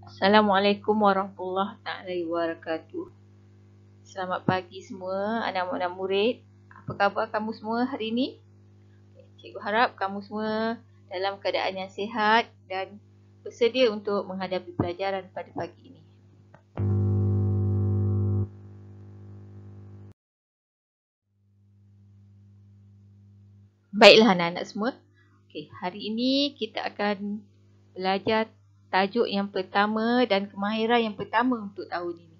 Assalamualaikum warahmatullahi wabarakatuh. Selamat pagi semua anak-anak murid. Apa khabar kamu semua hari ini? Cikgu harap kamu semua dalam keadaan yang sihat dan bersedia untuk menghadapi pelajaran pada pagi ini. Baiklah anak-anak semua. Hari ini kita akan belajar tajuk yang pertama dan kemahiran yang pertama untuk tahun ini.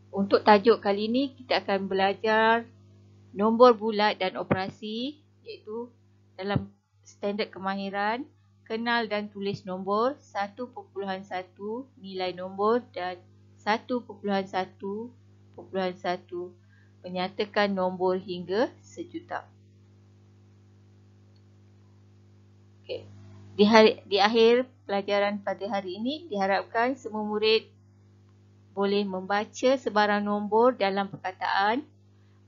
Untuk tajuk kali ini kita akan belajar nombor bulat dan operasi, iaitu dalam standard kemahiran kenal dan tulis nombor 1.1 nilai nombor dan 1.1.1 menyatakan nombor hingga sejuta. Di akhir pelajaran pada hari ini diharapkan semua murid boleh membaca sebarang nombor dalam perkataan,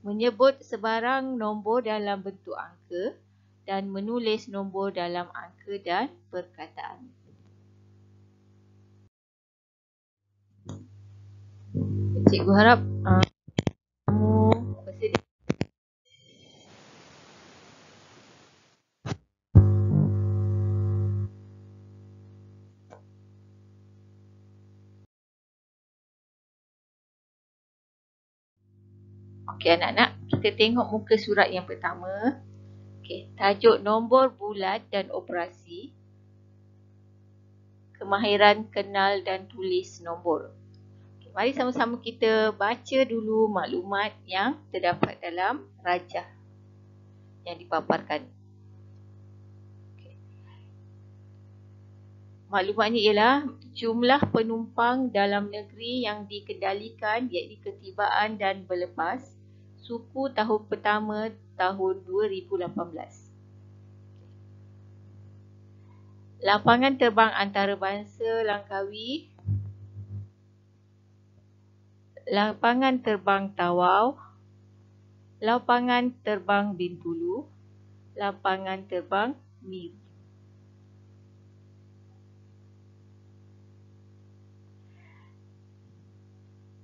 menyebut sebarang nombor dalam bentuk angka dan menulis nombor dalam angka dan perkataan. Cikgu harap kamu bersedia. Okey anak-anak, kita tengok muka surat yang pertama. Tajuk nombor bulat dan operasi. Kemahiran kenal dan tulis nombor. Mari sama-sama kita baca dulu maklumat yang terdapat dalam rajah yang dipaparkan. Maklumatnya ialah jumlah penumpang dalam negeri yang dikendalikan iaitu ketibaan dan berlepas suku tahun pertama tahun 2018. Lapangan terbang antarabangsa Langkawi, lapangan terbang Tawau, lapangan terbang Bintulu, lapangan terbang Miri.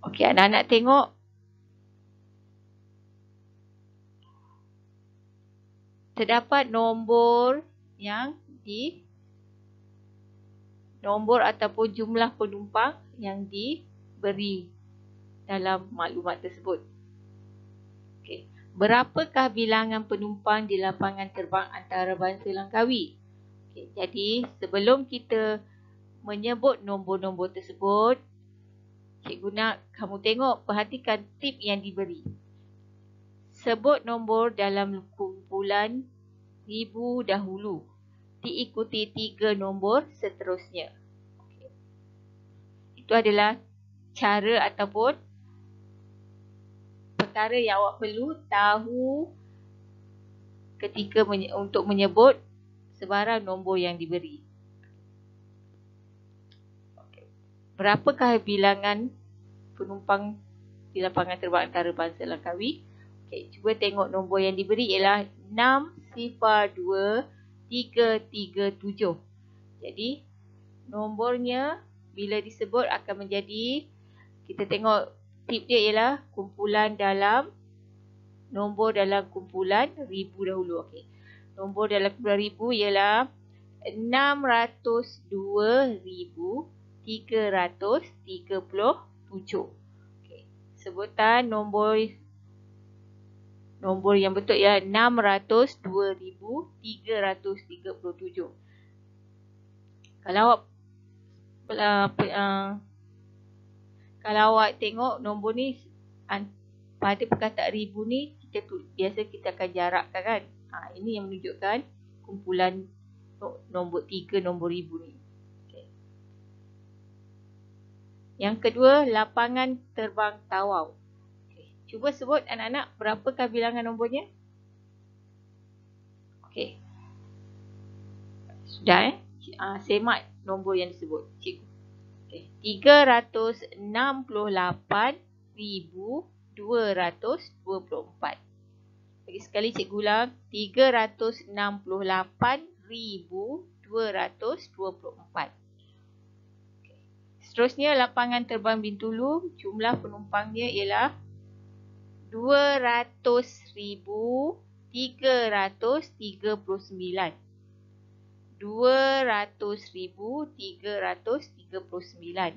Okey, anak-anak tengok. Terdapat nombor yang nombor ataupun jumlah penumpang yang diberi dalam maklumat tersebut. Berapakah bilangan penumpang di lapangan terbang antarabangsa Langkawi? Jadi sebelum kita menyebut nombor-nombor tersebut, cikgu nak kamu tengok, perhatikan tip yang diberi. Sebut nombor dalam kumpulan ribu dahulu, diikuti 3 nombor seterusnya. Itu adalah cara ataupun perkara yang awak perlu tahu ketika untuk menyebut sebarang nombor yang diberi. Berapakah bilangan penumpang di lapangan terbang antarabangsa Langkawi? Cuba tengok nombor yang diberi ialah 602337. Jadi nombornya bila disebut akan menjadi, kita tengok tip dia ialah kumpulan dalam nombor dalam kumpulan ribu dahulu. Nombor dalam kumpulan ribu ialah 602,337. Sebutan nombor yang betul ialah 602,337. Kalau awak tengok nombor ni pada perkataan ribu ni, biasa kita akan jarakkan kan. Ini yang menunjukkan kumpulan nombor 3 nombor ribu ni. Yang kedua, lapangan terbang Tawau. Cuba sebut anak-anak berapakah bilangan nombornya? Sudah semak nombor yang disebut cikgu. 368,224. Lagi sekali cikgu ulang, 368,224. 224. Seterusnya, lapangan terbang Bintulu, jumlah penumpangnya ialah 200,339. 200,339.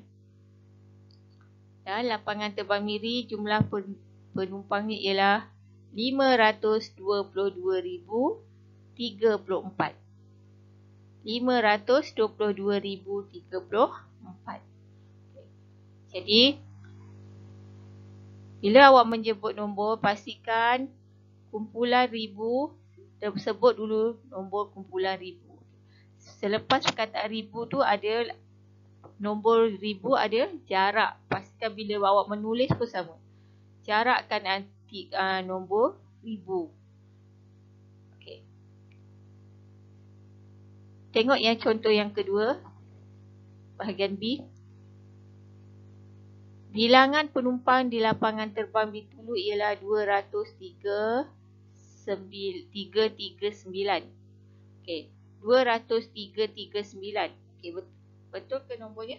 Dan lapangan terbang Miri, jumlah penumpangnya ialah 522,034. 522,034. Jadi, bila awak menyebut nombor, pastikan kumpulan ribu, sebut dulu nombor kumpulan ribu. Selepas perkataan ribu tu ada nombor ribu, ada jarak. Pastikan bila awak menulis pun sama. Jarakkan nombor ribu. Okay. Tengok yang contoh yang kedua, bahagian B. Bilangan penumpang di lapangan terbang Bintulu ialah 203,339. Okey, 203,339. Okey, betul ke nombornya?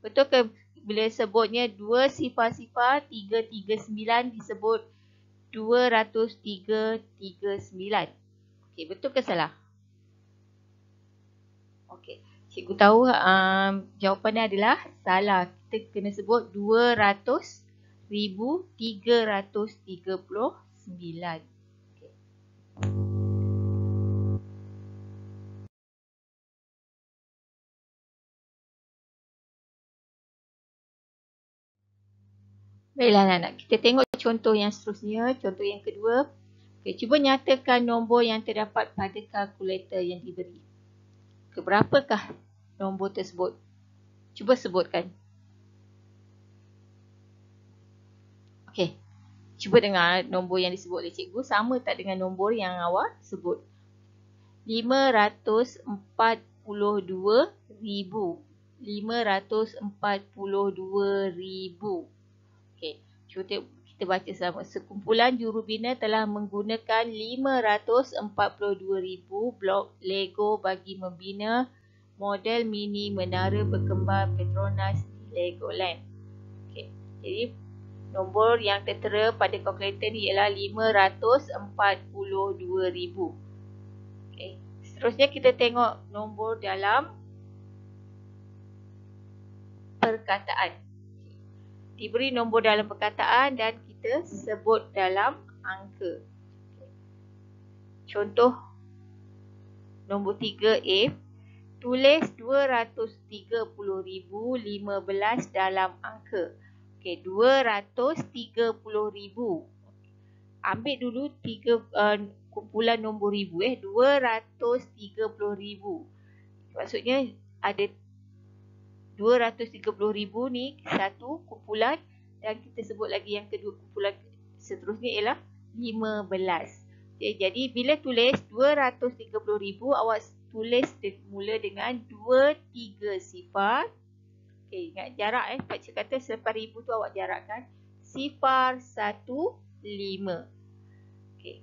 Betul ke bila sebutnya 200,339 disebut 203,339? Okey, betul ke salah? Okey. Cikgu tahu jawapannya adalah salah. Kita kena sebut 200,339. Okay. Baiklah anak-anak, kita tengok contoh yang seterusnya, contoh yang kedua. Okay, cuba nyatakan nombor yang terdapat pada kalkulator yang diberi. Berapakah nombor tersebut? Cuba sebutkan. Okey. Cuba dengar nombor yang disebut oleh cikgu sama tak dengan nombor yang awak sebut. 542,000. 542,000. Okey. Cuba kita baca sama. Sekumpulan jurubina telah menggunakan 542,000 blok Lego bagi membina model mini menara berkembar Petronas di Legoland. Okey. Jadi nombor yang tertera pada kalkulator ni ialah 542,000. Okey. Seterusnya kita tengok nombor dalam perkataan. Diberi nombor dalam perkataan dan kita sebut dalam angka. Contoh nombor 3A. Tulis 230,015 dalam angka. Okey, 230,000. Ambil dulu kumpulan nombor ribu 230,000. Maksudnya ada 230,000 ni satu kumpulan dan kita sebut lagi yang kedua kumpulan seterusnya ialah 15. Okay, jadi bila tulis 230,000 awak tulis mula dengan 23 sifar. Okay, ingat jarak Pakcik kata selepas ribu tu awak jarakkan. Sifar 15. Okay.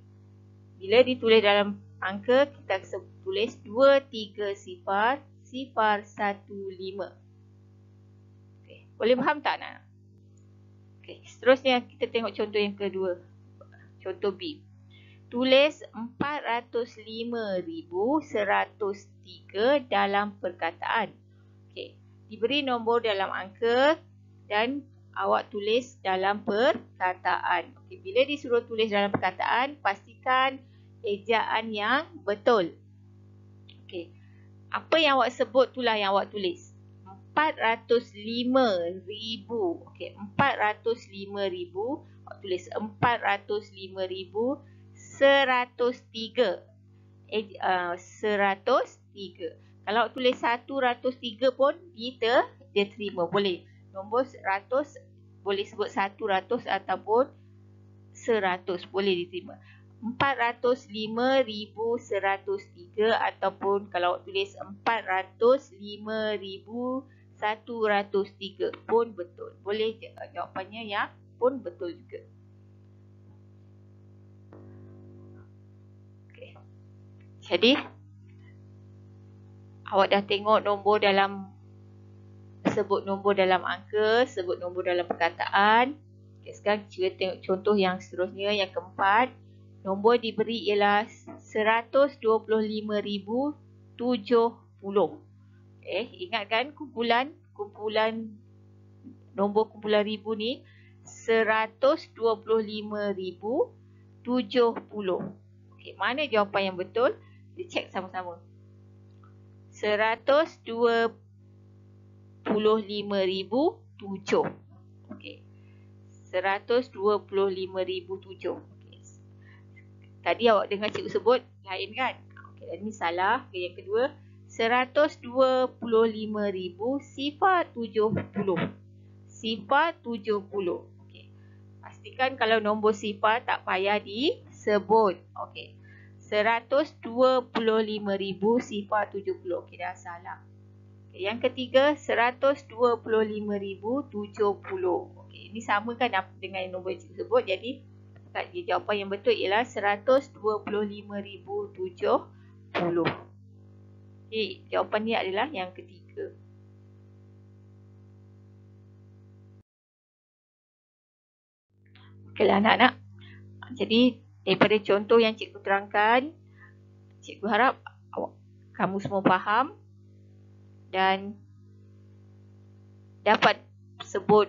Bila ditulis dalam angka kita tulis 23 sifar 015. Boleh faham tak nak? Okay. Seterusnya kita tengok contoh yang kedua. Contoh B. Tulis 405,103 dalam perkataan. Okay. Diberi nombor dalam angka dan awak tulis dalam perkataan. Okay. Bila disuruh tulis dalam perkataan, pastikan ejaan yang betul. Okay. Apa yang awak sebut itulah yang awak tulis. 405,000. Okey, 405,000. Awak tulis 405,103. 103. Kalau awak tulis 103 pun dia terima. Boleh. Nombor 100 boleh sebut 100 ataupun 100. Boleh diterima. 405,103 ataupun kalau awak tulis 405,103 pun betul. Boleh jawapannya yang pun betul juga. Okay. Jadi Awak dah tengok nombor dalam, sebut nombor dalam angka, sebut nombor dalam perkataan. Okay, sekarang cuba tengok contoh yang seterusnya, yang keempat. Nombor diberi ialah 125,070. Ingatkan kumpulan nombor kumpulan ribu ni 125,070. Mana jawapan yang betul? Kita cek sama-sama. 125,007. 125,007. Tadi awak dengar cikgu sebut lain kan? Ini salah. Yang kedua, 125,070. Sifar 70. Pastikan kalau nombor sifar tak payah disebut. 125,000 sifar 70. Dah salah. Yang ketiga, 125,070. Ini sama kan dengan nombor yang cikgu sebut. Jadi jawapan yang betul ialah 125,070. Jawapan ni adalah yang ketiga. Okeylah anak-anak. Jadi daripada contoh yang cikgu terangkan, cikgu harap kamu semua faham dan dapat sebut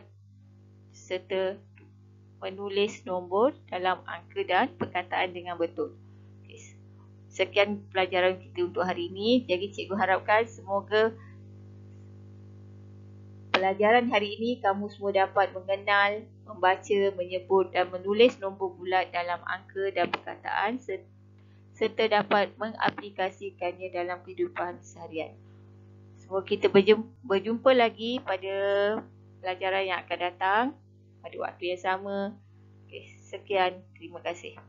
serta menulis nombor dalam angka dan perkataan dengan betul. Sekian pelajaran kita untuk hari ini. Jadi cikgu harapkan semoga pelajaran hari ini kamu semua dapat mengenal, membaca, menyebut dan menulis nombor bulat dalam angka dan perkataan serta dapat mengaplikasikannya dalam kehidupan seharian. Semoga kita berjumpa lagi pada pelajaran yang akan datang pada waktu yang sama. Sekian, terima kasih.